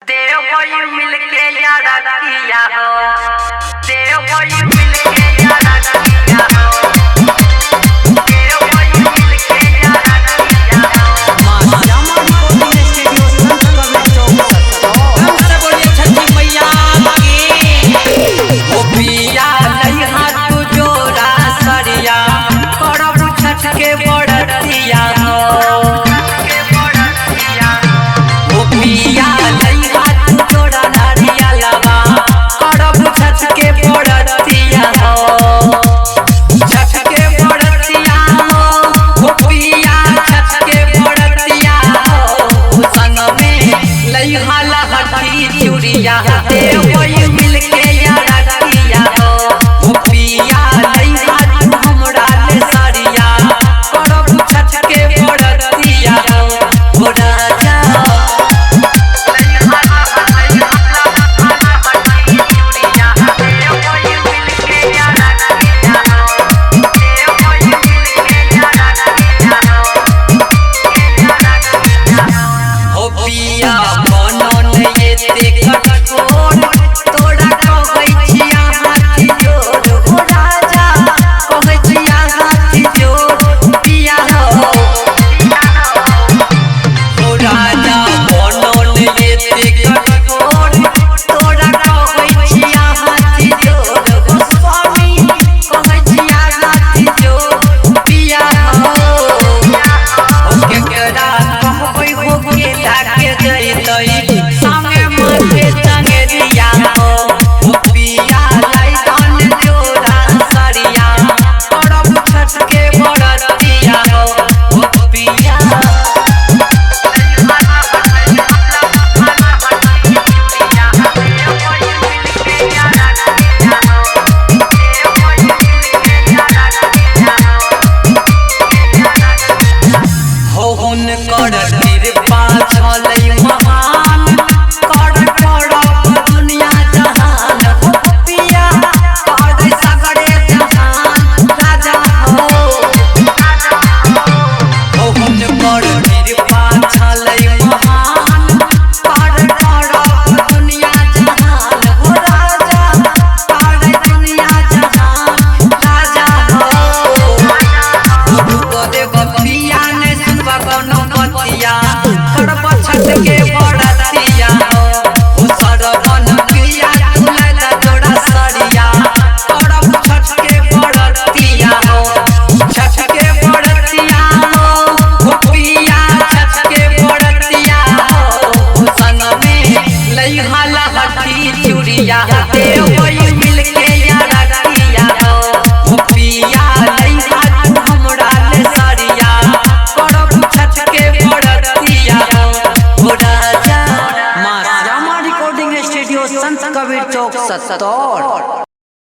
देव कोई मिलके यारा किया हो, देव कोई मिलके यारा किया हो, देव कोई मिलके यारा किया हो। मामा रिकॉर्डिंग स्टूडियो संत कबीर चौक सबसे बोलिए छठी मैया की ओ पिया नहीं हाथ जोड़ा सरिया करब छठ के बड़तिया हो, ओ पिया नहीं हाथ जोड़ा नारिया लवा करब छठ के बड़तिया हो, छठ के बड़तिया हो, ओ पिया छठ के बड़तिया हो, संग में लई हाला हठी चूड़िया देव कोई मिलके यारा किया हो, ओ पिया लई हाथ हमरा ले साड़िया करब छठ के बड़तिया हो, ओ राजा पिया बनन ये देखत छोड़ तोरा कहै छिया हाथ जोड़, हो राजा कहै छिया हाथ जोड़ पिया हो, हो राजा बनन ये देखत छोड़ तोरा कहै छिया हाथ जोड़, हो स्वामी कहै छिया हाथ जोड़ पिया हो, हो केकरा कहबै हो के लागे जइतै संगे माथे संगरिया हो, ओ पिया लाई तन जोड़ा सरिया करब छठ के बड़तिया हो, ओ पिया हो हुनकर कृपा छलै महान कर करब दुनिया जहान, हो पिया कर सगरे जहान राजा हो, हो हुनकर कृपा छलै महान कर करब दुनिया जहान, हो राजा कर दुनिया जहान राजा हो, रुक देव पिया ने सुनबा कोनो बतिया करब छठ के बड़तिया हो, ओ सरवन पिया तुलल जोड़ा सरिया करब छठ के बड़तिया हो, छठ के बड़तिया हो, ओ पिया छठ के बड़तिया हो, ओ संग में लई हाला हठी चूड़िया देव कोई मिलके यारा किया हो, ओ पिया लई हाथ हमरा ले साड़िया करब छठ के बड़तिया हो, ओ राजा मामा रिकॉर्डिंग स्टूडियो संत कबीर चौक 70।